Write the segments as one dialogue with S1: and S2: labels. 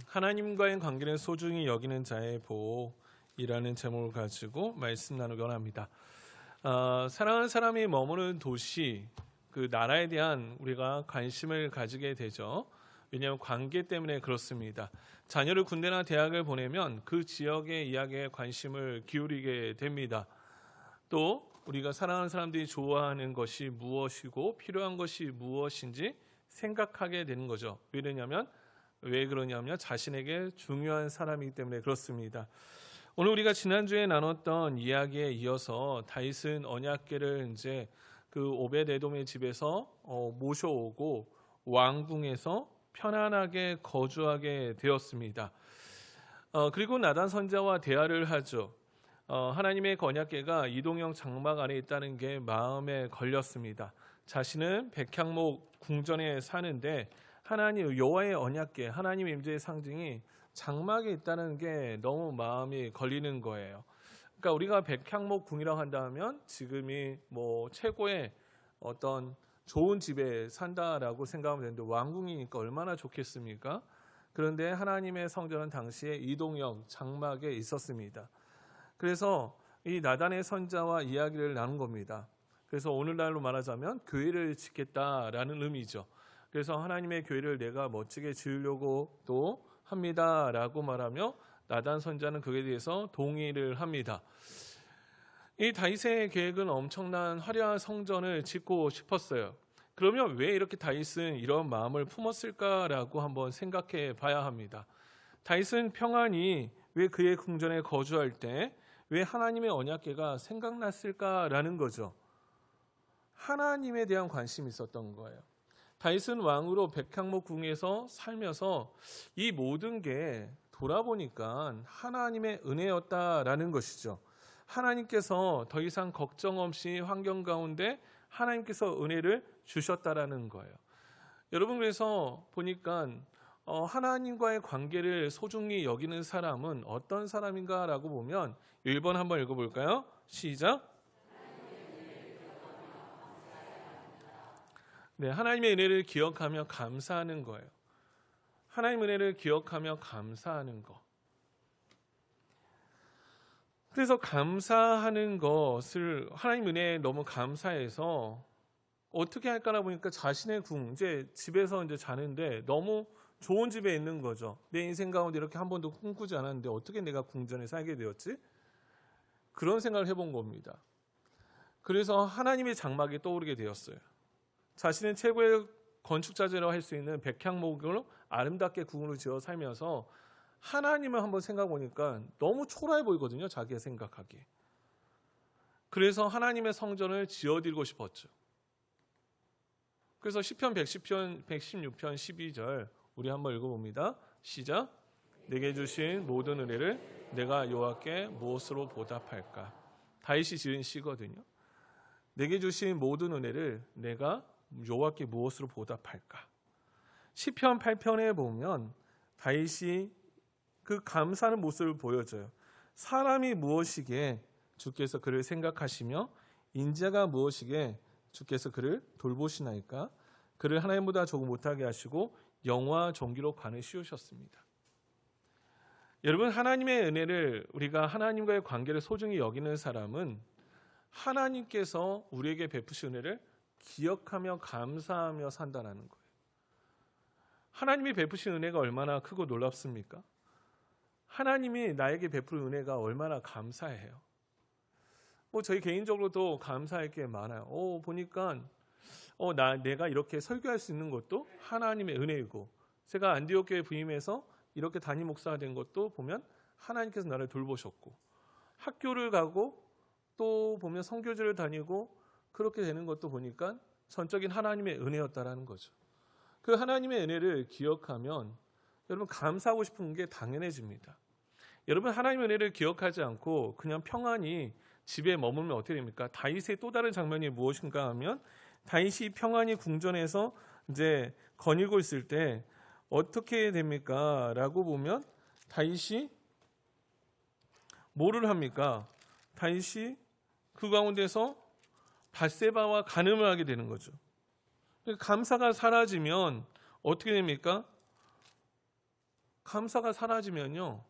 S1: 하나님과의 관계를 소중히 여기는 자의 보이라는 제목을 가지고 말씀 나누기 원합니다. 사랑하는 사람이 머무는 도시, 그 나라에 대한 우리가 관심을 가지게 되죠. 왜냐하면 관계 때문에 그렇습니다. 자녀를 군대나 대학을 보내면 그 지역의 이야기에 관심을 기울이게 됩니다. 또 우리가 사랑하는 사람들이 좋아하는 것이 무엇이고 필요한 것이 무엇인지 생각하게 되는 거죠. 왜 그러냐면 자신에게 중요한 사람이기 때문에 그렇습니다. 오늘 우리가 지난주에 나눴던 이야기에 이어서 다윗은 언약궤를 이제 그 오벳에돔의 집에서 모셔오고 왕궁에서 편안하게 거주하게 되었습니다. 그리고 나단 선지자와 대화를 하죠. 하나님의 언약궤가 이동형 장막 안에 있다는 게 마음에 걸렸습니다. 자신은 백향목 궁전에 사는데 하나님 여호와의 언약궤, 하나님의 임재의 상징이 장막에 있다는 게 너무 마음이 걸리는 거예요. 그러니까 우리가 백향목 궁이라고 한다면 지금이 뭐 최고의 어떤 좋은 집에 산다라고 생각하면 되는데 왕궁이니까 얼마나 좋겠습니까? 그런데 하나님의 성전은 당시에 이동형 장막에 있었습니다. 그래서 이 나단의 선자와 이야기를 나눈 겁니다. 그래서 오늘날로 말하자면 교회를 짓겠다라는 의미죠. 그래서 하나님의 교회를 내가 멋지게 지으려고 또 합니다라고 말하며 나단 선자는 그에 대해서 동의를 합니다. 이 다윗의 계획은 엄청난 화려한 성전을 짓고 싶었어요. 그러면 왜 이렇게 다윗은 이런 마음을 품었을까라고 한번 생각해 봐야 합니다. 다윗은 평안히 왜 그의 궁전에 거주할 때 왜 하나님의 언약궤가 생각났을까라는 거죠. 하나님에 대한 관심이 있었던 거예요. 다윗은 왕으로 백향목 궁에서 살면서 이 모든 게 돌아보니까 하나님의 은혜였다라는 것이죠. 하나님께서 더 이상 걱정 없이 환경 가운데 하나님께서 은혜를 주셨다라는 거예요. 여러분, 그래서 보니까 하나님과의 관계를 소중히 여기는 사람은 어떤 사람인가라고 보면 1번 한번 읽어볼까요? 시작. 네, 하나님의 은혜를 기억하며 감사하는 거예요. 하나님의 은혜를 기억하며 감사하는 거. 그래서 감사하는 것을 하나님 은혜에 너무 감사해서 어떻게 할까나 보니까 자신의 궁, 이제 집에서 이제 자는데 너무 좋은 집에 있는 거죠. 내 인생 가운데 이렇게 한 번도 꿈꾸지 않았는데 어떻게 내가 궁전에 살게 되었지? 그런 생각을 해본 겁니다. 그래서 하나님의 장막이 떠오르게 되었어요. 자신은 최고의 건축자재라고 할 수 있는 백향목으로 아름답게 궁으로 지어 살면서 하나님을 한번 생각해 보니까 너무 초라해 보이거든요. 자기가 생각하기에. 그래서 하나님의 성전을 지어드리고 싶었죠. 그래서 시편 116편 12절 우리 한번 읽어봅니다. 시작. 내게 주신 모든 은혜를 내가 여호와께 무엇으로 보답할까? 다윗이 지은 시거든요. 내게 주신 모든 은혜를 내가 여호와께 무엇으로 보답할까? 시편 8편에 보면 다윗이 그 감사하는 모습을 보여줘요. 사람이 무엇이기에 주께서 그를 생각하시며 인자가 무엇이기에 주께서 그를 돌보시나이까? 그를 하나님보다 조금 못하게 하시고 영화 종기로 관을 씌우셨습니다. 여러분, 하나님의 은혜를 우리가 하나님과의 관계를 소중히 여기는 사람은 하나님께서 우리에게 베푸신 은혜를 기억하며 감사하며 산다는 거예요. 하나님이 베푸신 은혜가 얼마나 크고 놀랍습니까? 하나님이 나에게 베풀 은혜가 얼마나 감사해요. 저희 개인적으로도 감사할 게 많아요. 보니까 내가 이렇게 설교할 수 있는 것도 하나님의 은혜이고, 제가 안디옥 교회 부임해서 이렇게 담임 목사가 된 것도 보면 하나님께서 나를 돌보셨고, 학교를 가고 또 보면 선교지를 다니고 그렇게 되는 것도 보니까 전적인 하나님의 은혜였다라는 거죠. 그 하나님의 은혜를 기억하면 여러분 감사하고 싶은 게 당연해집니다. 여러분, 하나님의 은혜를 기억하지 않고 그냥 평안히 집에 머물면 어떻게 됩니까? 다윗의 또 다른 장면이 무엇인가 하면 다윗이 평안히 궁전에서 이제 거닐고 있을 때 어떻게 됩니까? 라고 보면 다윗이 뭐를 합니까? 다윗이 그 가운데서 밧세바와 간음을 하게 되는 거죠. 감사가 사라지면 어떻게 됩니까? 감사가 사라지면요,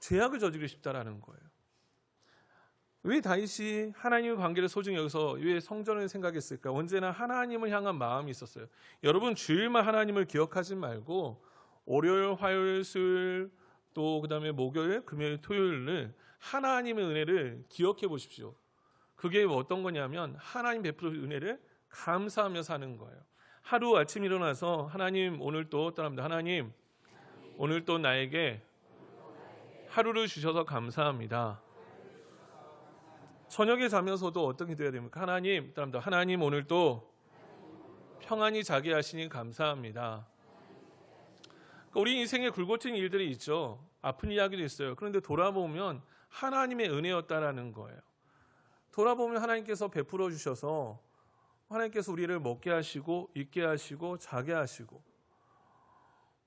S1: 죄악을 저지르고 싶다라는 거예요. 왜 다윗이 하나님의 관계를 소중히 여기서 왜 성전을 생각했을까? 언제나 하나님을 향한 마음이 있었어요. 여러분, 주일만 하나님을 기억하지 말고 월요일, 화요일, 수요일, 또 그다음에 목요일, 금요일, 토요일을 하나님의 은혜를 기억해 보십시오. 그게 어떤 거냐면 하나님 베푸는 은혜를 감사하며 사는 거예요. 하루 아침 일어나서 하나님 오늘 또 떠납니다. 하나님 오늘 또 나에게 하루를 주셔서 감사합니다. 저녁에 자면서도 어떤 기도해야 됩니까? 하나님 떠납니다. 하나님 오늘 또 평안히 자게 하시니 감사합니다. 우리 인생에 굴곡진 일들이 있죠. 아픈 이야기도 있어요. 그런데 돌아보면 하나님의 은혜였다라는 거예요. 돌아보면 하나님께서 베풀어 주셔서 하나님께서 우리를 먹게 하시고 입게 하시고 자게 하시고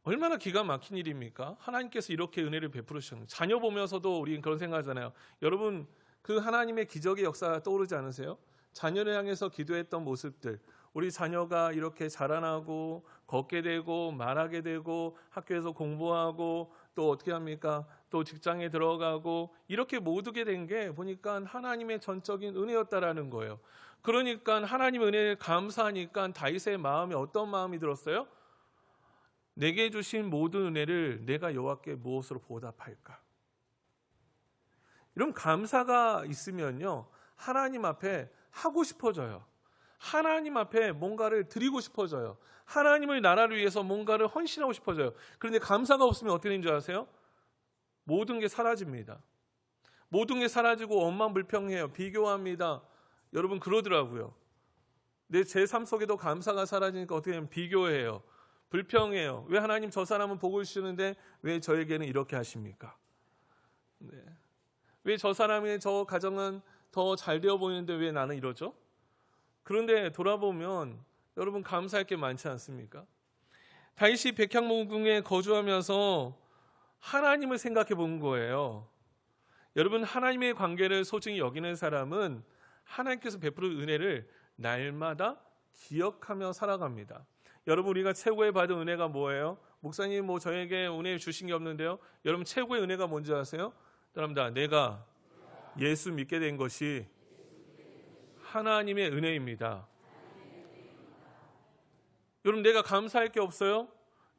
S1: 얼마나 기가 막힌 일입니까? 하나님께서 이렇게 은혜를 베풀어 주셨는 자녀 보면서도 우리는 그런 생각하잖아요. 여러분 그 하나님의 기적의 역사가 떠오르지 않으세요? 자녀를 향해서 기도했던 모습들, 우리 자녀가 이렇게 자라나고 걷게 되고 말하게 되고 학교에서 공부하고 또 어떻게 합니까? 또 직장에 들어가고 이렇게 모두게 된 게 보니까 하나님의 전적인 은혜였다라는 거예요. 그러니까 하나님의 은혜에 감사하니까 다윗의 마음에 어떤 마음이 들었어요? 내게 주신 모든 은혜를 내가 여호와께 무엇으로 보답할까? 이런 감사가 있으면요, 하나님 앞에 하고 싶어져요. 하나님 앞에 뭔가를 드리고 싶어져요. 하나님의 나라를 위해서 뭔가를 헌신하고 싶어져요. 그런데 감사가 없으면 어떻게 되는 줄 아세요? 모든 게 사라집니다. 모든 게 사라지고 원망 불평해요. 비교합니다. 여러분 그러더라고요. 제 삶 속에도 감사가 사라지니까 어떻게 하면 비교해요. 불평해요. 왜 하나님 저 사람은 복을 주시는데 왜 저에게는 이렇게 하십니까? 네. 왜 저 사람의 저 가정은 더 잘 되어 보이는데 왜 나는 이러죠? 그런데 돌아보면 여러분 감사할 게 많지 않습니까? 다윗이 백향목궁에 거주하면서 하나님을 생각해 본 거예요. 여러분 하나님의 관계를 소중히 여기는 사람은 하나님께서 베푸는 은혜를 날마다 기억하며 살아갑니다. 여러분 우리가 최고의 받은 은혜가 뭐예요? 목사님 뭐 저에게 은혜 주신 게 없는데요. 여러분 최고의 은혜가 뭔지 아세요? 여러분들 내가 예수 믿게 된 것이 하나님의 은혜입니다. 여러분 내가 감사할 게 없어요?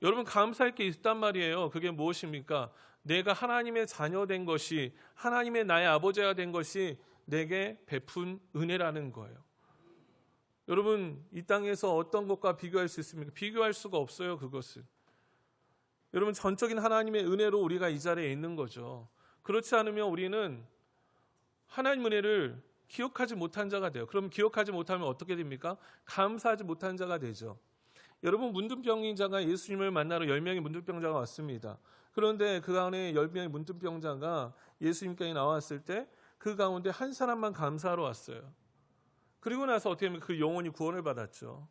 S1: 여러분 감사할 게 있단 말이에요. 그게 무엇입니까? 내가 하나님의 자녀 된 것이, 하나님의 나의 아버지가 된 것이 내게 베푼 은혜라는 거예요. 여러분 이 땅에서 어떤 것과 비교할 수 있습니까? 비교할 수가 없어요. 그것은 여러분 전적인 하나님의 은혜로 우리가 이 자리에 있는 거죠. 그렇지 않으면 우리는 하나님 은혜를 기억하지 못한 자가 돼요. 그럼 기억하지 못하면 어떻게 됩니까? 감사하지 못한 자가 되죠. 여러분 문둥병인 자가 예수님을 만나러 10명의 문둥병자가 왔습니다. 그런데 그 가운데 10명의 문둥병자가 예수님께 나왔을 때 그 가운데 한 사람만 감사하러 왔어요. 그리고 나서 어떻게 하면 그 영혼이 구원을 받았죠.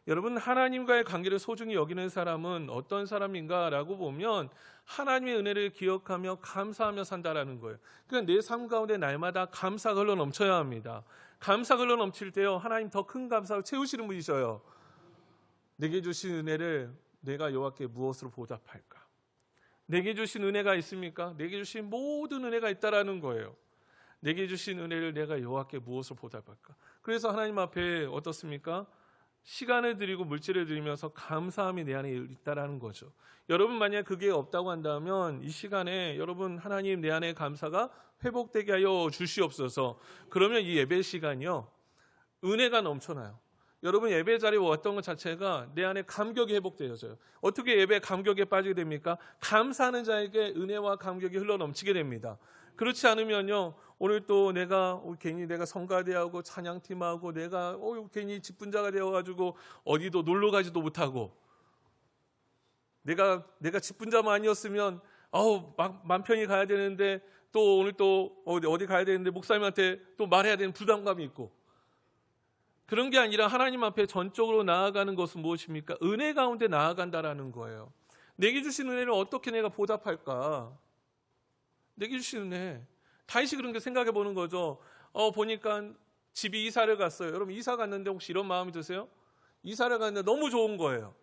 S1: 여러분 하나님과의 관계를 소중히 여기는 사람은 어떤 사람인가라고 보면 하나님의 은혜를 기억하며 감사하며 산다라는 거예요. 그러니까 내 삶 가운데 날마다 감사가 흘러 넘쳐야 합니다. 감사가 흘러 넘칠 때요, 하나님 더 큰 감사로 채우시는 분이셔요. 내게 주신 은혜를 내가 여호와께 무엇으로 보답할까? 내게 주신 은혜가 있습니까? 내게 주신 모든 은혜가 있다라는 거예요. 내게 주신 은혜를 내가 여호와께 무엇으로 보답할까? 그래서 하나님 앞에 어떻습니까? 시간을 드리고 물질을 드리면서 감사함이 내 안에 있다라는 거죠. 여러분 만약 그게 없다고 한다면 이 시간에 여러분 하나님 내 안에 감사가 회복되게 하여 주시옵소서. 그러면 이 예배 시간이요 은혜가 넘쳐나요. 여러분 예배 자리에 왔던 것 자체가 내 안에 감격이 회복되어져요. 어떻게 예배 감격에 빠지게 됩니까? 감사하는 자에게 은혜와 감격이 흘러넘치게 됩니다. 그렇지 않으면요 오늘 또 괜히 내가 성가대하고 찬양팀하고 내가 괜히 직분자가 되어가지고 어디도 놀러 가지도 못하고 내가 직분자만 아니었으면 맘 편히 가야 되는데 또 오늘 또 어디 가야 되는데 목사님한테 또 말해야 되는 부담감이 있고 그런 게 아니라 하나님 앞에 전적으로 나아가는 것은 무엇입니까? 은혜 가운데 나아간다라는 거예요. 내게 주신 은혜를 어떻게 내가 보답할까? 내게 주신 은혜. 다윗이 그런 게 생각해 보는 거죠. 보니까 집이 이사를 갔어요. 여러분 이사 갔는데 혹시 이런 마음이 드세요? 이사를 갔는데 너무 좋은 거예요.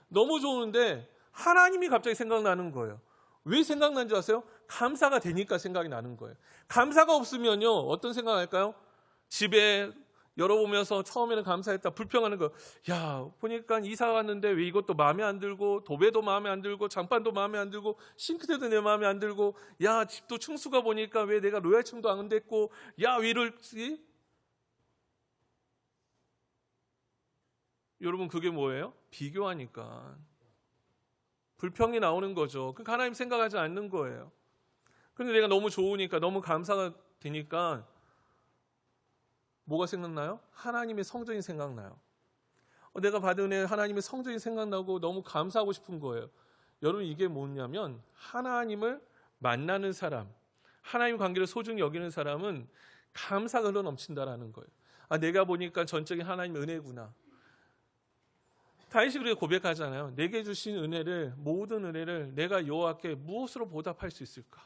S1: 너무 좋은데 하나님이 갑자기 생각나는 거예요. 왜 생각난 줄 아세요? 감사가 되니까 생각이 나는 거예요. 감사가 없으면요, 어떤 생각할까요? 집에 열어보면서 처음에는 감사했다, 불평하는 거. 야, 보니까 이사 왔는데 왜 이것도 마음에 안 들고, 도배도 마음에 안 들고, 장판도 마음에 안 들고, 싱크대도 내 마음에 안 들고, 야, 집도 층수가 보니까 왜 내가 로얄층도 안 됐고, 야, 왜 이럴지? 여러분, 그게 뭐예요? 비교하니까 불평이 나오는 거죠. 그 하나님 생각하지 않는 거예요. 근데 내가 너무 좋으니까, 너무 감사가 되니까 뭐가 생각나요? 하나님의 성전이 생각나요. 내가 받은 은혜, 하나님의 성전이 생각나고 너무 감사하고 싶은 거예요. 여러분, 이게 뭐냐면 하나님을 만나는 사람, 하나님 관계를 소중히 여기는 사람은 감사가 흘러 넘친다라는 거예요. 내가 보니까 전적인 하나님의 은혜구나. 다윗이 그렇게 고백하잖아요. 내게 주신 은혜를, 모든 은혜를 내가 여호와께 무엇으로 보답할 수 있을까?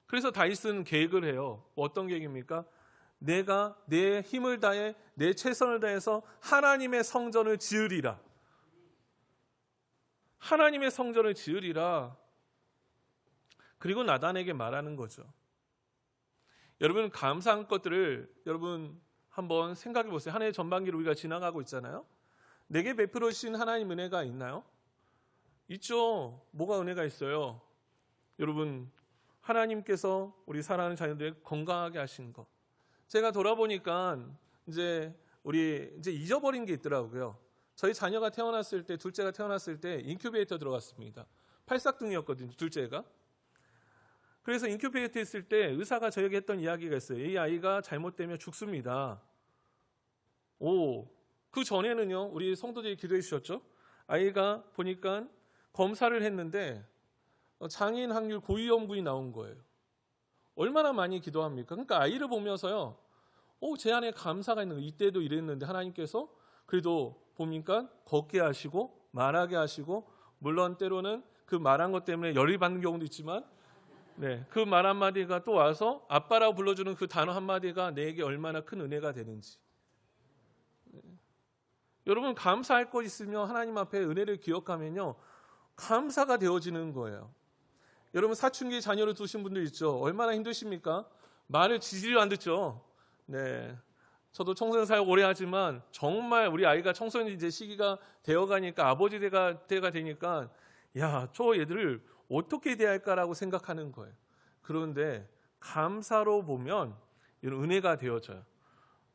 S1: 그래서 다윗은 계획을 해요. 어떤 계획입니까? 내가 내 힘을 다해, 내 최선을 다해서 하나님의 성전을 지으리라. 하나님의 성전을 지으리라. 그리고 나단에게 말하는 거죠. 여러분, 감사한 것들을 여러분 한번 생각해 보세요. 한 해 전반기를 우리가 지나가고 있잖아요. 내게 베풀어 주신 하나님 은혜가 있나요? 있죠. 뭐가 은혜가 있어요? 여러분, 하나님께서 우리 사랑하는 자녀들 건강하게 하신 것. 제가 돌아보니까 이제 잊어버린 게 있더라고요. 저희 자녀가 태어났을 때, 둘째가 태어났을 때 인큐베이터 들어갔습니다. 팔싹둥이였거든요, 둘째가. 그래서 인큐베이터 있을 때 의사가 저에게 했던 이야기가 있어요. 이 아이가 잘못되면 죽습니다. 그 전에는요, 우리 성도들이 기도해 주셨죠? 아이가 보니까 검사를 했는데 장애인 확률 고위험군이 나온 거예요. 얼마나 많이 기도합니까? 그러니까 아이를 보면서요, 제 안에 감사가 있는 거예요. 이때도 이랬는데 하나님께서 그래도 보니까 걷게 하시고 말하게 하시고, 물론 때로는 그 말한 것 때문에 열이 받는 경우도 있지만, 그 말 한마디가 또 와서 아빠라고 불러주는 그 단어 한마디가 내게 얼마나 큰 은혜가 되는지. 여러분, 감사할 것 있으면 하나님 앞에 은혜를 기억하면요, 감사가 되어지는 거예요. 여러분, 사춘기 자녀를 두신 분들 있죠. 얼마나 힘드십니까? 말을 지지를 안 듣죠. 저도 청소년 사역 오래 하지만 정말 우리 아이가 청소년 이제 시기가 되어가니까, 아버지 때가 되니까, 저 얘들을 어떻게 대할까라고 생각하는 거예요. 그런데 감사로 보면 이런 은혜가 되어져요.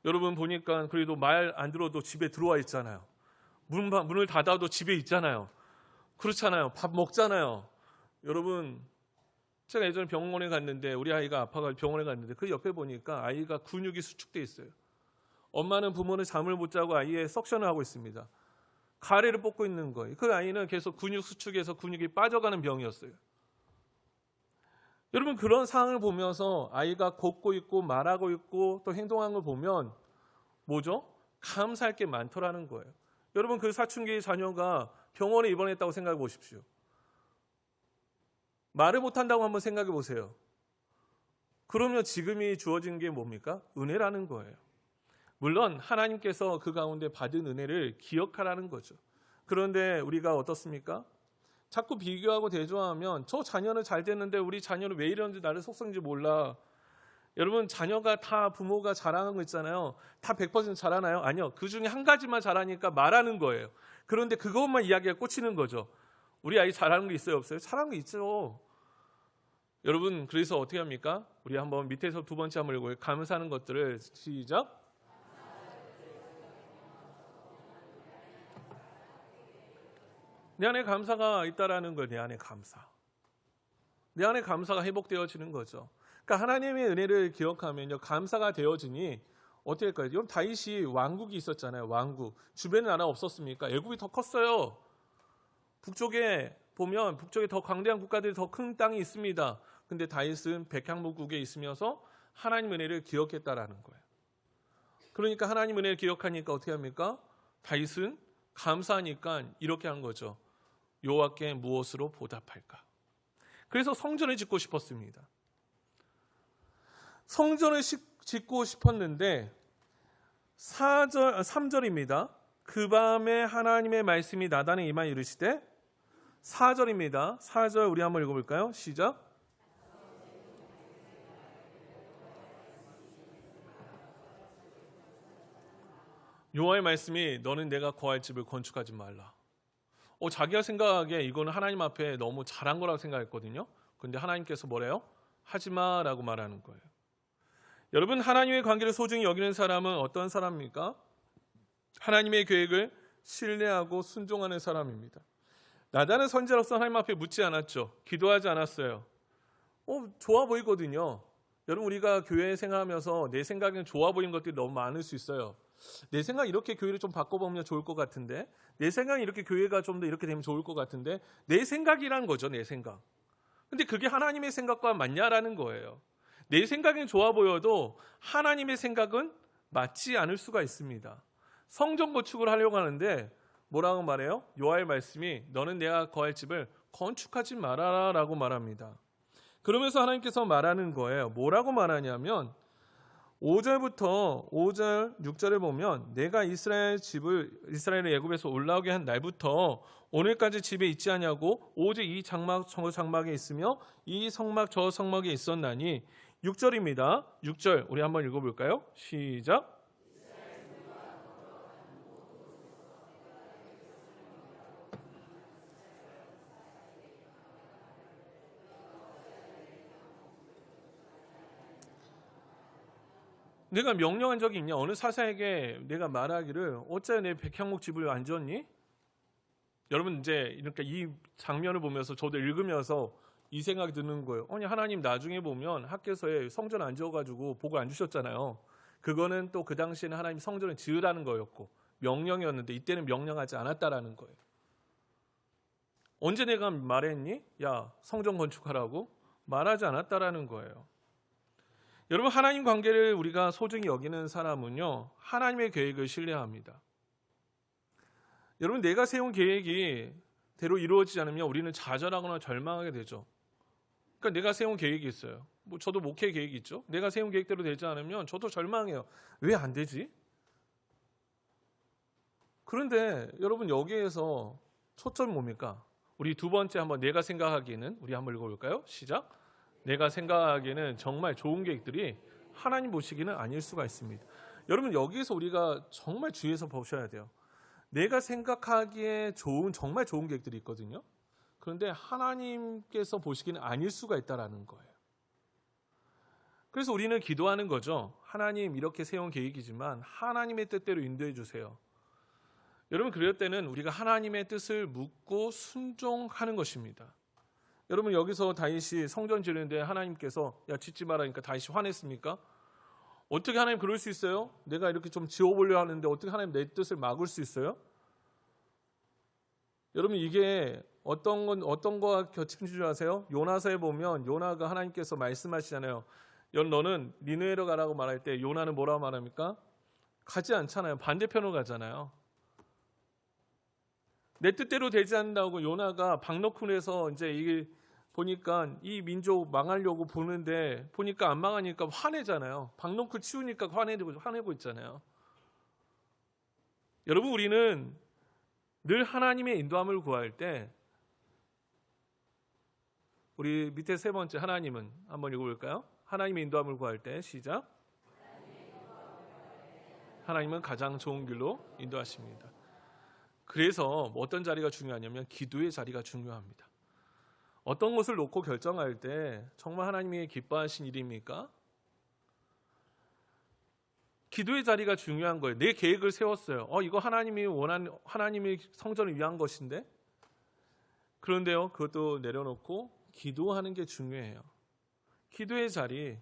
S1: 여러분 보니까 그래도 말 안 들어도 집에 들어와 있잖아요. 문을 닫아도 집에 있잖아요. 그렇잖아요. 밥 먹잖아요. 여러분, 제가 예전에 병원에 갔는데, 우리 아이가 아파가지고 병원에 갔는데 그 옆에 보니까 아이가 근육이 수축돼 있어요. 엄마는 부모는 잠을 못 자고 아이의 석션을 하고 있습니다. 가래를 뽑고 있는 거예요. 그 아이는 계속 근육 수축해서 근육이 빠져가는 병이었어요. 여러분, 그런 상황을 보면서 아이가 걷고 있고 말하고 있고 또 행동하는 걸 보면 뭐죠? 감사할 게 많더라는 거예요. 여러분, 그 사춘기 자녀가 병원에 입원했다고 생각해 보십시오. 말을 못한다고 한번 생각해 보세요. 그러면 지금이 주어진 게 뭡니까? 은혜라는 거예요. 물론 하나님께서 그 가운데 받은 은혜를 기억하라는 거죠. 그런데 우리가 어떻습니까? 자꾸 비교하고 대조하면 저 자녀는 잘 됐는데 우리 자녀는 왜 이러는지, 나를 속성인지 몰라. 여러분, 자녀가 다 부모가 잘하는 거 있잖아요. 다 100% 잘하나요? 아니요. 그 중에 한 가지만 잘하니까 말하는 거예요. 그런데 그것만 이야기가 꽂히는 거죠. 우리 아이 잘하는 거 있어요, 없어요? 잘하는 거 있죠. 여러분, 그래서 어떻게 합니까? 우리 한번 밑에서 두 번째 한번 읽어요. 감사하는 것들을 시작. 내 안에 감사가 있다라는 거예요. 내 안에 감사. 내 안에 감사가 회복되어지는 거죠. 그러니까 하나님의 은혜를 기억하면요, 감사가 되어지니 어떻게 할까요? 여러분, 다윗이 왕국이 있었잖아요. 왕국. 주변에 나라 없었습니까? 애굽이 더 컸어요. 북쪽에 보면 북쪽에 더 광대한 국가들이 더 큰 땅이 있습니다. 근데 다윗은 백향목국에 있으면서 하나님 은혜를 기억했다라는 거예요. 그러니까 하나님 은혜를 기억하니까 어떻게 합니까? 다윗은 감사하니까 이렇게 한 거죠. 여호와께 무엇으로 보답할까? 그래서 성전을 짓고 싶었습니다. 성전을 짓고 싶었는데 3절입니다. 그 밤에 하나님의 말씀이 나단에 임하여 이르시되 4절입니다. 4절 우리 한번 읽어볼까요? 시작. 여호와의 말씀이 너는 내가 거할 집을 건축하지 말라. 자기가 생각하기에 이거는 하나님 앞에 너무 잘한 거라고 생각했거든요. 근데 하나님께서 뭐래요? 하지마 라고 말하는 거예요. 여러분, 하나님의 관계를 소중히 여기는 사람은 어떤 사람입니까? 하나님의 계획을 신뢰하고 순종하는 사람입니다. 나다는 선지자로서 하나님 앞에 묻지 않았죠. 기도하지 않았어요. 좋아 보이거든요. 여러분, 우리가 교회 생활하면서 내 생각에는 좋아 보이는 것들이 너무 많을 수 있어요. 내 생각 이렇게 교회를 좀 바꿔보면 좋을 것 같은데, 내 생각이 이렇게 교회가 좀 더 이렇게 되면 좋을 것 같은데, 내 생각이란 거죠. 내 생각. 근데 그게 하나님의 생각과 맞냐라는 거예요. 내 생각은 좋아 보여도 하나님의 생각은 맞지 않을 수가 있습니다. 성전 건축을 하려고 하는데 뭐라고 말해요? 여호와의 말씀이 너는 내가 거할 집을 건축하지 말아라 라고 말합니다. 그러면서 하나님께서 말하는 거예요. 뭐라고 말하냐면 5절부터 5절 6절을 보면 내가 이스라엘을 애굽에서 올라오게 한 날부터 오늘까지 집에 있지 아니하고 오직 이 장막 저 장막에 있으며 이 성막 저 성막에 있었나니 6절입니다. 6절 우리 한번 읽어볼까요? 시작. 내가 명령한 적이 있냐? 어느 사사에게 내가 말하기를 어째 내 백향목 집을 안 지었니? 여러분 이제 이렇게 이 장면을 보면서 저도 읽으면서 이 생각이 드는 거예요. 아니 하나님 나중에 보면 학교에서에 성전 안 지어가지고 복을 안 주셨잖아요. 그거는 또 그 당시에는 하나님 성전을 지으라는 거였고 명령이었는데 이때는 명령하지 않았다라는 거예요. 언제 내가 말했니? 야 성전 건축하라고? 말하지 않았다라는 거예요. 여러분 하나님 관계를 우리가 소중히 여기는 사람은요 하나님의 계획을 신뢰합니다. 여러분 내가 세운 계획이 대로 이루어지지 않으면 우리는 좌절하거나 절망하게 되죠. 그러니까 내가 세운 계획이 있어요. 저도 목회 계획이 있죠. 내가 세운 계획대로 되지 않으면 저도 절망해요. 왜 안 되지? 그런데 여러분 여기에서 초점이 뭡니까? 우리 두 번째 한번 내가 생각하기에는 우리 한번 읽어볼까요? 시작. 내가 생각하기에는 정말 좋은 계획들이 하나님 보시기는 아닐 수가 있습니다. 여러분 여기에서 우리가 정말 주의해서 보셔야 돼요. 내가 생각하기에 정말 좋은 계획들이 있거든요. 그런데 하나님께서 보시기는 아닐 수가 있다라는 거예요. 그래서 우리는 기도하는 거죠. 하나님 이렇게 세운 계획이지만 하나님의 뜻대로 인도해 주세요. 여러분 그럴 때는 우리가 하나님의 뜻을 묻고 순종하는 것입니다. 여러분 여기서 다윗이 성전 지르는데 하나님께서 야 짓지 말라니까 다윗이 화냈습니까? 어떻게 하나님 그럴 수 있어요? 내가 이렇게 좀 지어보려 하는데 어떻게 하나님 내 뜻을 막을 수 있어요? 여러분 이게 어떤 거와 겹치는 줄 아세요? 요나서에 보면 요나가 하나님께서 말씀하시잖아요. 너는 니느웨로 가라고 말할 때 요나는 뭐라고 말합니까? 가지 않잖아요. 반대편으로 가잖아요. 내 뜻대로 되지 않는다고 요나가 박너쿤에서 이제 이게 보니까 이 민족 망하려고 보는데 보니까 안 망하니까 화내잖아요. 박너쿤 치우니까 화내고 있잖아요. 여러분 우리는 늘 하나님의 인도함을 구할 때 우리 밑에 세 번째 하나님은 한번 읽어볼까요? 하나님의 인도함을 구할 때 시작. 하나님은 가장 좋은 길로 인도하십니다. 그래서 어떤 자리가 중요하냐면 기도의 자리가 중요합니다. 어떤 것을 놓고 결정할 때 정말 하나님이 기뻐하신 일입니까? 기도의 자리가 중요한 거예요. 내 계획을 세웠어요. 이거 하나님이 하나님의 성전을 위한 것인데 그런데요 그것도 내려놓고 기도하는 게 중요해요. 기도의 자리.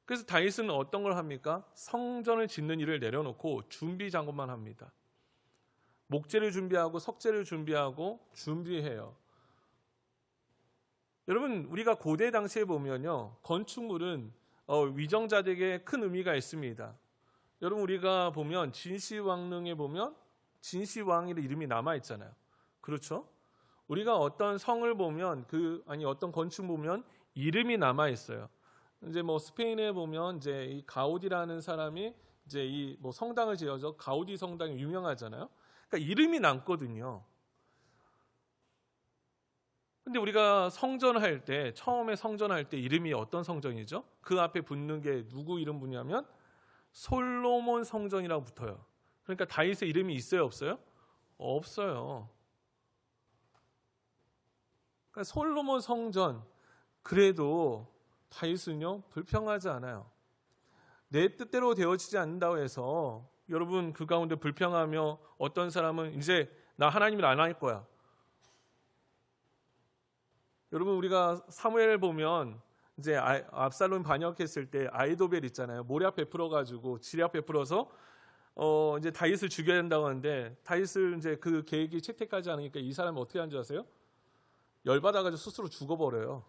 S1: 그래서 다윗은 어떤 걸 합니까? 성전을 짓는 일을 내려놓고 준비 작업만 합니다. 목재를 준비하고 석재를 준비해요. 여러분 우리가 고대 당시에 보면요 건축물은 위정자들에게 큰 의미가 있습니다. 여러분 우리가 보면 진시황릉에 보면 진시황이라는 이름이 남아 있잖아요. 그렇죠? 우리가 어떤 성을 보면 어떤 건축 보면 이름이 남아 있어요. 이제 스페인에 보면 이제 이 가우디라는 사람이 이제 이 성당을 지어서 가우디 성당이 유명하잖아요. 그러니까 이름이 남거든요. 근데 우리가 성전할 때, 처음에 성전할 때 이름이 어떤 성전이죠? 그 앞에 붙는 게 누구 이름 붙냐면 솔로몬 성전이라고 붙어요. 그러니까 다윗의 이름이 있어요, 없어요? 없어요. 그러니까 솔로몬 성전, 그래도 다윗은요 불평하지 않아요. 내 뜻대로 되어지지 않는다고 해서 여러분 그 가운데 불평하며 어떤 사람은 이제 나 하나님을 안 할 거야. 여러분 우리가 사무엘을 보면 이제 압살롬 반역했을 때 아이도벨 있잖아요. 모략 베풀어가지고 지략 베풀어서 이제 다윗을 죽여야 된다고 하는데 다윗을 이제 그 계획이 채택하지 않으니까 이 사람이 어떻게 하는 줄 아세요? 열받아가지고 스스로 죽어버려요.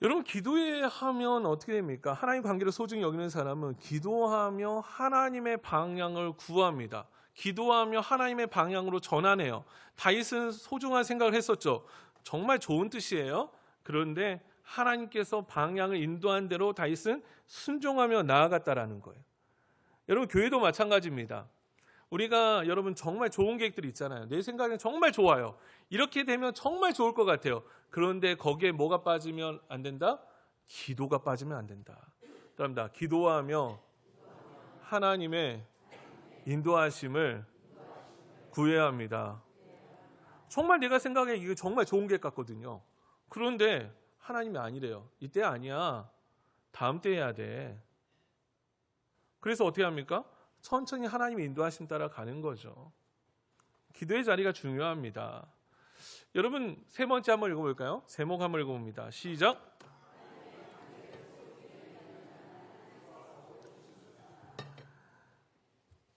S1: 여러분 기도하면 어떻게 됩니까? 하나님 관계를 소중히 여기는 사람은 기도하며 하나님의 방향을 구합니다. 기도하며 하나님의 방향으로 전환해요. 다윗은 소중한 생각을 했었죠. 정말 좋은 뜻이에요. 그런데 하나님께서 방향을 인도한 대로 다윗은 순종하며 나아갔다라는 거예요. 여러분 교회도 마찬가지입니다. 우리가 여러분 정말 좋은 계획들이 있잖아요. 내 생각엔 정말 좋아요. 이렇게 되면 정말 좋을 것 같아요. 그런데 거기에 뭐가 빠지면 안 된다? 기도가 빠지면 안 된다. 그럽니다. 기도하며 하나님의 인도하심을 구해야 합니다. 정말 내가 생각에 이게 정말 좋은 계획 같거든요. 그런데 하나님이 아니래요. 이때 아니야. 다음 때 해야 돼. 그래서 어떻게 합니까? 천천히 하나님의 인도하심 따라 가는 거죠. 기도의 자리가 중요합니다. 여러분 세 번째 한번 읽어볼까요? 제목 한번 읽어봅니다. 시작.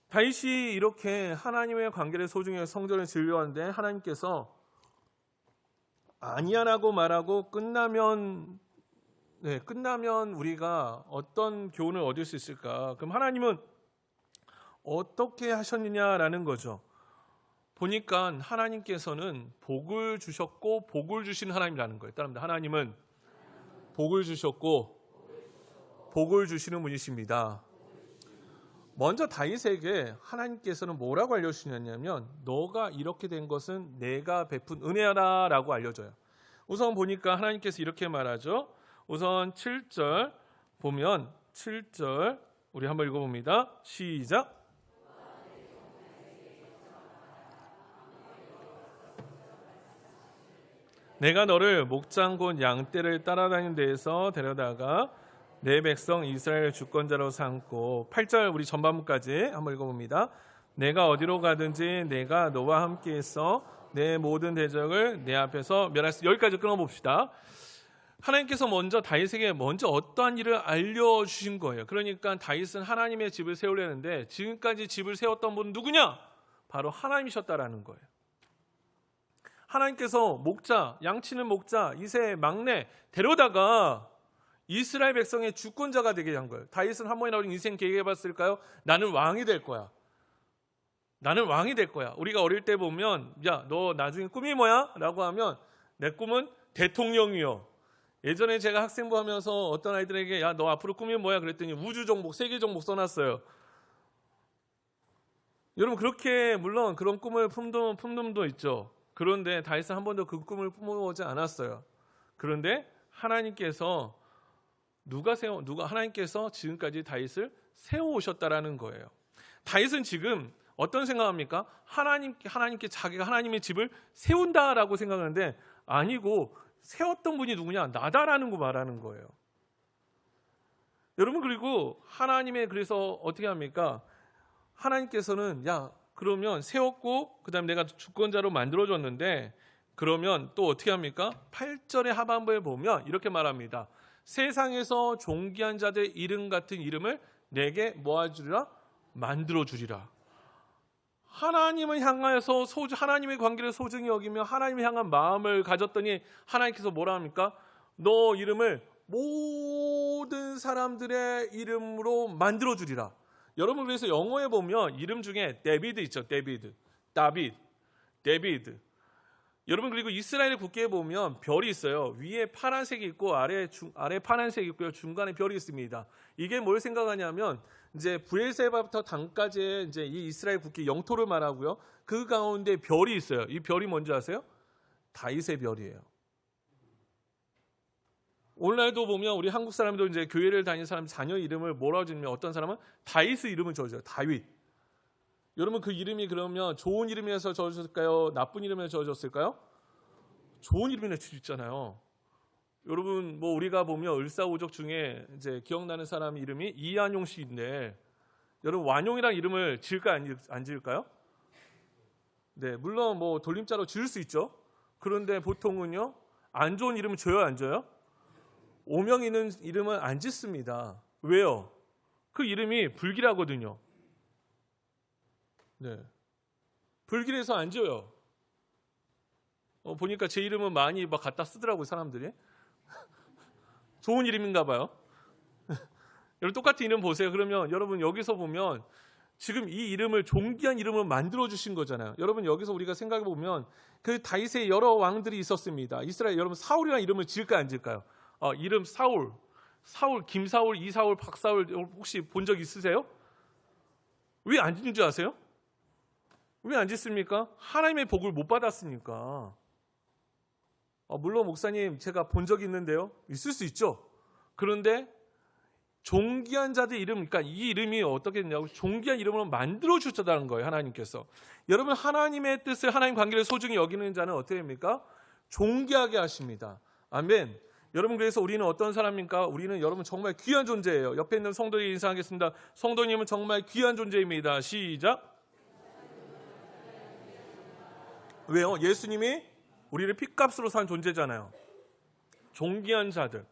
S1: 다윗이 이렇게 하나님의 관계를 소중히 성전을 지으려는데 하나님께서 아니야라고 말하고 끝나면 우리가 어떤 교훈을 얻을 수 있을까? 그럼 하나님은 어떻게 하셨느냐라는 거죠. 보니까 하나님께서는 복을 주셨고 복을 주신 하나님이라는 거예요. 따릅니다. 하나님은 복을 주셨고 복을 주시는 분이십니다. 먼저 다윗에게 하나님께서는 뭐라고 알려주셨냐면 너가 이렇게 된 것은 내가 베푼 은혜라고 알려줘요. 우선 보니까 하나님께서 이렇게 말하죠. 우선 7절 보면 7절 우리 한번 읽어봅니다. 시작. 내가 너를 목장 곧 양떼를 따라다니는 데에서 데려다가 내 백성 이스라엘 주권자로 삼고 8절 우리 전반부까지 한번 읽어봅니다. 내가 어디로 가든지 내가 너와 함께해서 내 모든 대적을 내 앞에서 멸할 수. 여기까지 끊어봅시다. 하나님께서 먼저 다윗에게 먼저 어떠한 일을 알려주신 거예요. 그러니까 다윗은 하나님의 집을 세우려는데 지금까지 집을 세웠던 분은 누구냐? 바로 하나님이셨다라는 거예요. 하나님께서 목자, 양치는 목자, 이새의 막내 데려다가 이스라엘 백성의 주권자가 되게 한 거예요. 다윗은 한 번이나 우리 인생 계획해봤을까요? 나는 왕이 될 거야. 나는 왕이 될 거야. 우리가 어릴 때 보면 야, 너 나중에 꿈이 뭐야? 라고 하면 내 꿈은 대통령이요. 예전에 제가 학생부 하면서 어떤 아이들에게 야, 너 앞으로 꿈이 뭐야? 그랬더니 우주 정복, 세계 정복 써놨어요. 여러분 그렇게 물론 그런 꿈을 품도 있죠. 그런데 다윗은 한 번도 그 꿈을 품어보지 않았어요. 그런데 하나님께서 하나님께서 지금까지 다윗을 세워오셨다라는 거예요. 다윗은 지금 어떤 생각합니까? 하나님께 자기가 하나님의 집을 세운다라고 생각하는데 아니고 세웠던 분이 누구냐? 나다라는 거 말하는 거예요. 여러분 그리고 그래서 어떻게 합니까? 하나님께서는 야 그러면 세웠고 그다음에 내가 주권자로 만들어줬는데 그러면 또 어떻게 합니까? 8절의 하반부에 보면 이렇게 말합니다. 세상에서 존귀한 자들의 이름 같은 이름을 내게 모아주리라 만들어주리라. 하나님을 향하여서 하나님의 관계를 소중히 여기며 하나님을 향한 마음을 가졌더니 하나님께서 뭐라 합니까? 너 이름을 모든 사람들의 이름으로 만들어주리라. 여러분 그래서 영어에 보면 이름 중에 데비드 있죠. 데비드. 여러분 그리고 이스라엘 국기에 보면 별이 있어요. 위에 파란색이 있고 아래 파란색이 있고요. 중간에 별이 있습니다. 이게 뭘 생각하냐면 이제 브엘세바부터 단까지의 이제 이 이스라엘 국기 영토를 말하고요. 그 가운데 별이 있어요. 이 별이 뭔지 아세요? 다윗의 별이에요. 오늘날도 보면 우리 한국 사람도 이제 교회를 다니는 사람 자녀 이름을 뭐라고 짓냐면 어떤 사람은 다윗의 이름을 지어줘요. 다윗. 여러분 그 이름이 그러면 좋은 이름이라서 지어졌을까요? 나쁜 이름이라서 지어졌을까요? 좋은 이름이라서 지었잖아요. 여러분 뭐 우리가 보면 을사오적 중에 이제 기억나는 사람 이름이 이한용 씨인데 여러분 완용이라는 이름을 지을까요? 안 지을까요? 네, 물론 뭐 돌림자로 지을 수 있죠. 그런데 보통은요 안 좋은 이름을 줘요, 안 줘요? 오명 있는 이름은 안 짓습니다. 왜요? 그 이름이 불길하거든요. 네, 불길해서 안 지어요. 보니까 제 이름은 많이 막 갖다 쓰더라고요, 사람들이. 좋은 이름인가 봐요. 여러분 똑같은 이름 보세요. 그러면 여러분 여기서 보면 지금 이 이름을 존귀한 이름을 만들어 주신 거잖아요. 여러분 여기서 우리가 생각해 보면 그 다윗의 여러 왕들이 있었습니다. 이스라엘 여러분 사울이라는 이름을 지을까요, 안 지을까요? 이름 사울, 김사울, 이사울, 박사울 혹시 본 적 있으세요? 왜 안 짓는 줄 아세요? 왜 안 짓습니까? 하나님의 복을 못 받았으니까. 물론 목사님 제가 본 적이 있는데요. 있을 수 있죠. 그런데 존귀한 자들 이름, 그러니까 이 이름이 어떻게 되냐고 존귀한 이름으로 만들어 주셨다는 거예요. 하나님께서. 여러분 하나님의 뜻을 하나님 관계를 소중히 여기는 자는 어떻게 됩니까? 존귀하게 하십니다. 아멘. 여러분 그래서 우리는 어떤 사람입니까? 우리는 여러분 정말 귀한 존재예요. 옆에 있는 성도에게 인사하겠습니다. 성도님은 정말 귀한 존재입니다. 시작. 왜요? 예수님이 우리를 핏값으로 산 존재잖아요. 존귀한 자들.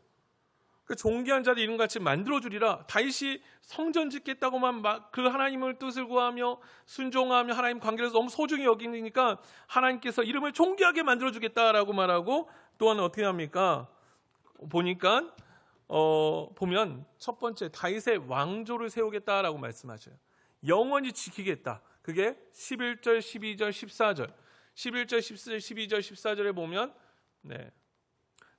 S1: 그 존귀한 자들 이름같이 만들어주리라. 다윗이 성전 짓겠다고만 그 하나님을 뜻을 구하며 순종하며 하나님 관계에서 너무 소중히 여기니까 하나님께서 이름을 존귀하게 만들어주겠다라고 말하고 또한 어떻게 합니까? 보니까 보면 첫 번째 다윗의 왕조를 세우겠다라고 말씀하셔요. 영원히 지키겠다. 그게 11절, 12절, 14절. 11절, 12절, 14절에 보면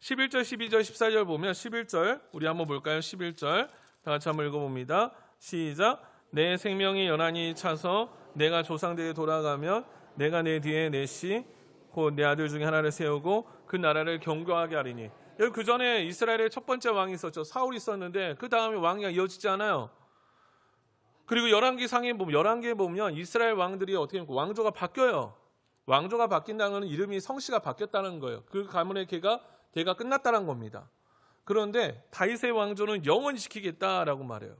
S1: 11절, 12절, 14절 보면 11절 우리 한번 볼까요? 11절 다 같이 한번 읽어봅니다. 시작. 내 생명이 연한히 차서 내가 조상들에게 돌아가면 내가 내 뒤에 내 씨 곧 내 아들 중에 하나를 세우고 그 나라를 견고하게 하리니. 여기 그 전에 이스라엘의 첫 번째 왕이 있었죠. 사울이 있었는데 그 다음에 왕이 이어지지 않아요. 그리고 열왕기상에 보면 열왕기에 보면 이스라엘 왕들이 어떻게 하면 왕조가 바뀌어요. 왕조가 바뀐다는 건 이름이 성씨가 바뀌었다는 거예요. 그 가문의 대가 끝났다는 겁니다. 그런데 다윗의 왕조는 영원히 지키겠다라고 말해요.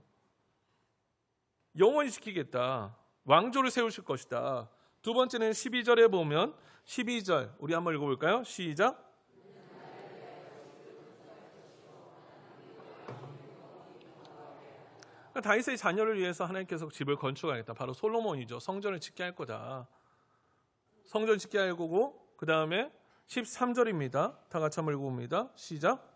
S1: 영원히 지키겠다. 왕조를 세우실 것이다. 두 번째는 12절에 보면 12절 우리 한번 읽어볼까요? 시작. 다윗의 자녀를 위해서 하나님께서 집을 건축하겠다. 바로 솔로몬이죠. 성전을 짓게 할 거다. 성전 짓게 할 거고 그 다음에 13절입니다. 다 같이 한번 읽어봅니다. 시작.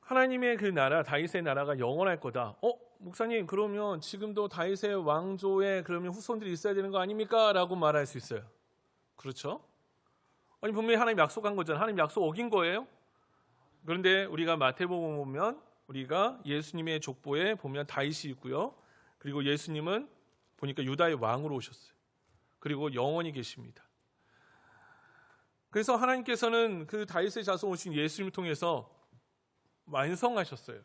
S1: 하나님의 그 나라, 다윗의 나라가 영원할 거다. 목사님 그러면 지금도 다윗의 왕조에 그러면 후손들이 있어야 되는 거 아닙니까? 라고 말할 수 있어요. 그렇죠? 아니 분명히 하나님 약속한 거잖아요. 하나님 약속 어긴 거예요. 그런데 우리가 마태복음 보면 우리가 예수님의 족보에 보면 다윗이 있고요. 그리고 예수님은 보니까 유다의 왕으로 오셨어요. 그리고 영원히 계십니다. 그래서 하나님께서는 그 다윗의 자손 오신 예수님을 통해서 완성하셨어요.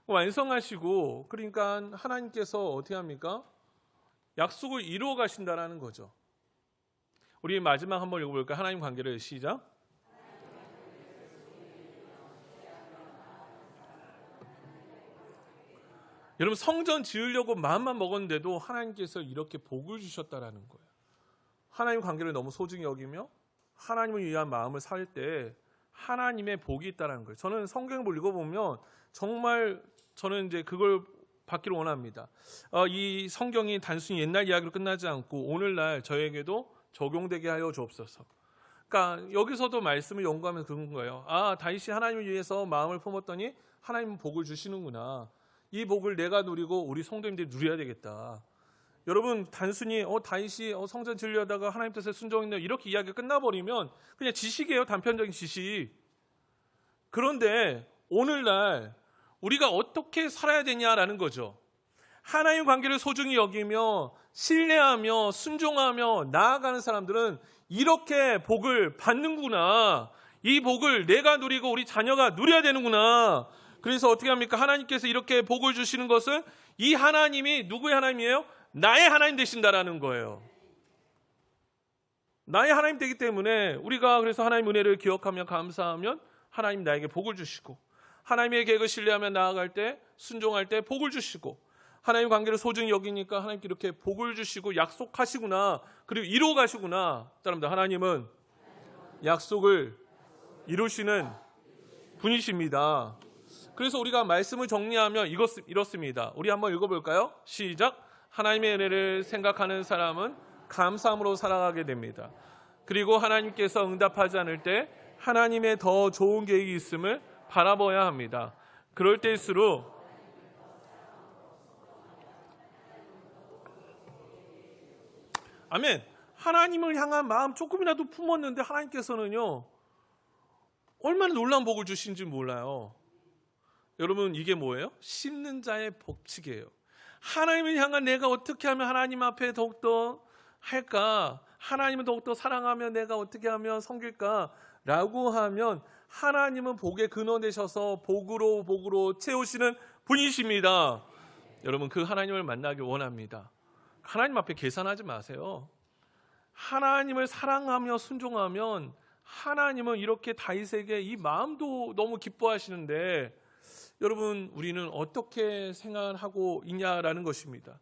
S1: 완성하시고 그러니까 하나님께서 어떻게 합니까? 약속을 이루어 가신다라는 거죠. 우리 마지막 한번 읽어볼까요? 하나님 관계를 시작. 여러분 성전 지으려고 마음만 먹었는데도 하나님께서 이렇게 복을 주셨다라는 거예요. 하나님 관계를 너무 소중히 여기며 하나님을 위한 마음을 살 때 하나님의 복이 있다라는 거예요. 저는 성경을 읽어보면 정말 저는 이제 그걸 받기를 원합니다. 이 성경이 단순히 옛날 이야기로 끝나지 않고 오늘날 저에게도 적용되게 하여 주옵소서. 그러니까 여기서도 말씀을 연구하면 그런 거예요. 아, 다윗이 하나님을 위해서 마음을 품었더니 하나님은 복을 주시는구나. 이 복을 내가 누리고 우리 성도님들이 누려야 되겠다. 여러분, 단순히 다윗이 성전 지으려다가 하나님 뜻에 순종했네 이렇게 이야기가 끝나버리면 그냥 지식이에요. 단편적인 지식. 그런데 오늘날 우리가 어떻게 살아야 되냐라는 거죠. 하나님 관계를 소중히 여기며 신뢰하며 순종하며 나아가는 사람들은 이렇게 복을 받는구나. 이 복을 내가 누리고 우리 자녀가 누려야 되는구나. 그래서 어떻게 합니까? 하나님께서 이렇게 복을 주시는 것은 이 하나님이 누구의 하나님이에요? 나의 하나님 되신다라는 거예요. 나의 하나님 되기 때문에 우리가 그래서 하나님 은혜를 기억하며 감사하면 하나님 나에게 복을 주시고, 하나님의 계획을 신뢰하며 나아갈 때 순종할 때 복을 주시고, 하나님 관계를 소중히 여기니까 하나님께 이렇게 복을 주시고 약속하시구나, 그리고 이루어 가시구나. 따릅니다. 하나님은 약속을 이루시는 분이십니다. 그래서 우리가 말씀을 정리하면 이렇습니다. 우리 한번 읽어볼까요? 시작. 하나님의 은혜를 생각하는 사람은 감사함으로 살아가게 됩니다. 그리고 하나님께서 응답하지 않을 때 하나님의 더 좋은 계획이 있음을 바라봐야 합니다. 그럴 때일수록 아멘. 하나님을 향한 마음 조금이라도 품었는데 하나님께서는요 얼마나 놀라운 복을 주신지 몰라요. 여러분, 이게 뭐예요? 심는 자의 법칙이에요. 하나님을 향한 내가 어떻게 하면 하나님 앞에 더욱더 할까? 하나님을 더욱더 사랑하면 내가 어떻게 하면 섬길까? 라고 하면 하나님은 복의 근원 되셔서 복으로 채우시는 분이십니다. 여러분, 그 하나님을 만나기 원합니다. 하나님 앞에 계산하지 마세요. 하나님을 사랑하며 순종하면 하나님은 이렇게 다윗에게 이 마음도 너무 기뻐하시는데 여러분, 우리는 어떻게 생각하고 있냐라는 것입니다.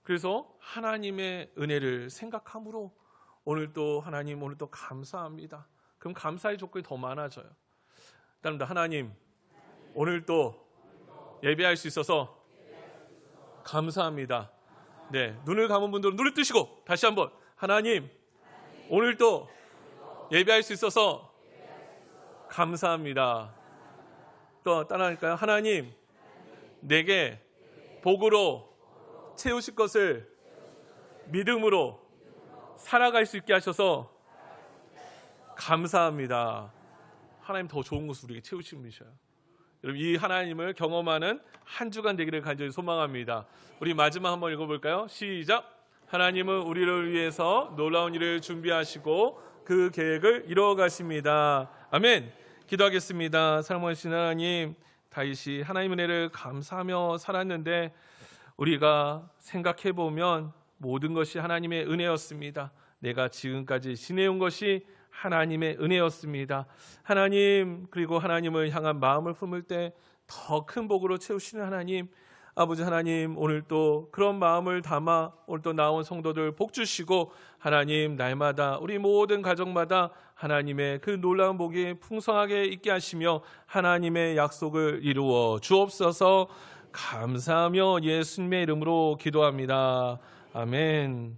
S1: 그래서 하나님의 은혜를 생각함으로 오늘도 하나님 오늘도 감사합니다. 그럼 감사의 조건이 더 많아져요. 따릅니다. 하나님 오늘도 예배할 수 있어서 감사합니다. 네, 눈을 감은 분들은 눈을 뜨시고 다시 한번 하나님 오늘도 예배할 수 있어서 감사합니다. 또 따라할까요? 하나님 내게 복으로 채우실 것을 믿음으로 살아갈 수 있게 하셔서 감사합니다. 하나님 더 좋은 것을 우리에게 채우신 분이셔요. 여러분, 이 하나님을 경험하는 한 주간 되기를 간절히 소망합니다. 우리 마지막 한번 읽어볼까요? 시작. 하나님은 우리를 위해서 놀라운 일을 준비하시고 그 계획을 이루어 가십니다. 아멘. 기도하겠습니다. 사랑하신 하나님, 다윗이 하나님 은혜를 감사하며 살았는데 우리가 생각해보면 모든 것이 하나님의 은혜였습니다. 내가 지금까지 지내온 것이 하나님의 은혜였습니다. 하나님, 그리고 하나님을 향한 마음을 품을 때 더 큰 복으로 채우시는 하나님, 아버지 하나님, 오늘 또 그런 마음을 담아 오늘 또 나온 성도들 복 주시고 하나님 날마다 우리 모든 가정마다 하나님의 그 놀라운 복이 풍성하게 있게 하시며 하나님의 약속을 이루어 주옵소서. 감사하며 예수님의 이름으로 기도합니다. 아멘.